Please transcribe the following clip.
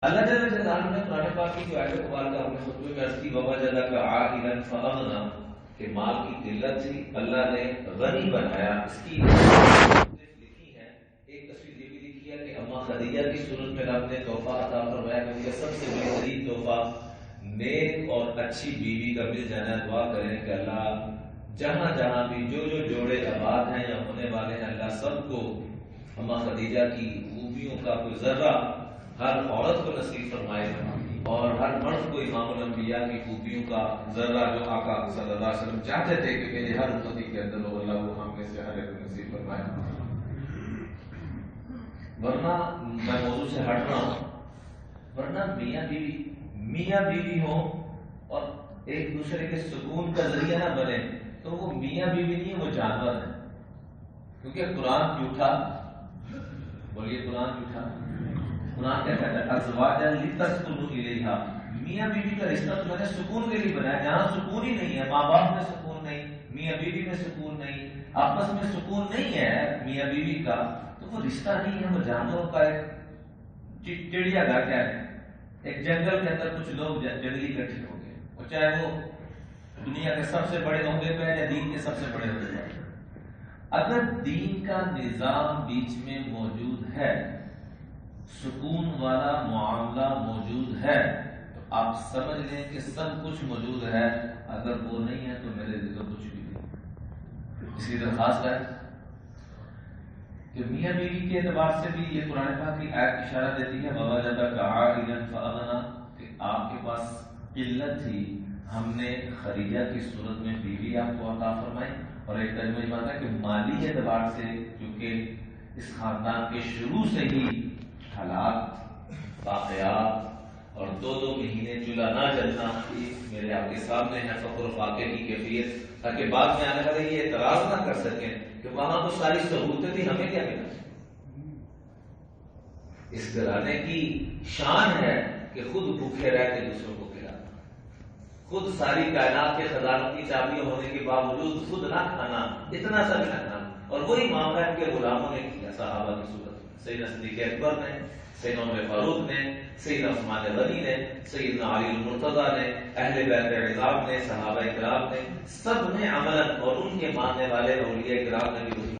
اللہ جل جلالہ نے قرآن پاک کی جو آیت مبارکہ ہم نے خطبے میں عرض کی وَوَجَدَكَ عَائِلًا فَأَغْنَىٰ کہ مال کی قلت تھی، اللہ نے غنی بنایا. اس کی لکھی ہے، ایک تصویر یہ بھی لکھی ہے کہ اماں خدیجہ کی صورت میں رب نے تحفہ عطا فرمایا کہ مجھے سب سے بہترین تحفہ نیک اور اچھی بیوی کا مل جانا. دعا کریں کہ اللہ جہاں جہاں بھی جو جو جوڑے آباد ہیں یا ہونے والے ہیں، اللہ سب کو اماں خدیجہ کی خوبیوں کا کوئی ذرہ ہر عورت کو نصیب فرمائے اور ہر مرد کو امام الانبیاء کی خوبیوں کا ذرہ جو آقا صلی اللہ علیہ وسلم چاہتے تھے کہ میرے ہر امتی کے اندر ہو، اللہ وہ ہم میں سے ہر ایک نصیب فرمائے. ورنہ میں موضوع سے ہٹ رہا ہوں، ورنہ میاں بیوی ہوں اور ایک دوسرے کے سکون کا ذریعہ نہ بنے تو وہ میاں بیوی نہیں ہے، وہ جانور ہے. کیونکہ قرآن جھوٹا، بولیے قرآن جھوٹا. قرآن کیا کہتا ہے؟ ازواجا لتسکنوا الیہا، میاں بیوی کا رشتہ تو میں نے سکون کے لیے بنایا. جہاں سکون ہی نہیں ہے، ماں باپ میں سکون نہیں، میاں بیوی میں سکون نہیں، آپس میں سکون نہیں ہے میاں بیوی کا، تو وہ رشتہ نہیں ہے، وہ جانوروں کا ایک چڑیا گھر کیا ہے، ایک جنگل کے اندر کچھ لوگ جنگلی اکٹھے ہو گئے، اور چاہے وہ دنیا کے سب سے بڑے عہدے پہ یا دین کے سب سے بڑے عہدے پہ. اگر دین کا نظام بیچ میں موجود ہے، سکون والا معاملہ موجود ہے، تو آپ سمجھ لیں کہ سب کچھ موجود ہے. اگر وہ نہیں ہے تو میرے لیے تو کچھ بھی نہیں. اس کی درخواست ہے کہ میاں بیوی کے اعتبار سے بھی یہ قرآن پاک کی آیت اشارہ دیتی ہے وَوَجَدَكَ عَائِلًا فَأَغْنَىٰ کہ آپ کے پاس قلت تھی، ہم نے خدیجہ کی صورت میں بیوی آپ کو عطا فرمائی. اور ایک ترجمہ یہ بات ہے کہ مالی اعتبار سے کیونکہ اس خاندان کے شروع سے ہی حالات واقعات اور دو مہینے چولہا نہ جلنا میرے آپ کے سامنے ہے، فقر و فاقے کی کیفیت، تاکہ بعد میں آنے والے یہ اعتراض نہ کر سکیں کہ وہاں تو ساری سہولتیں تھی، ہمیں کیا ملا. اس گھرانے کی شان ہے کہ خود بھوکے رہ کے دوسروں کو کھلانا، خود ساری کائنات کے خزانوں کی چابیاں ہونے کے باوجود خود نہ کھانا، اتنا سا بھی نہ کھانا. اور وہی معاملہ ان کے غلاموں نے کیا صحابہ کی صورت میں، سیدنا صدیق اکبر نے، سیدنا عمر فاروق نے، سیدنا عثمان غنی نے، سیدنا علی المرتضیٰ نے، اہل بیت عظام نے، صحابہ کرام نے، سب نے عملاً اور ان کے ماننے والے اولیاء کرام نے بھی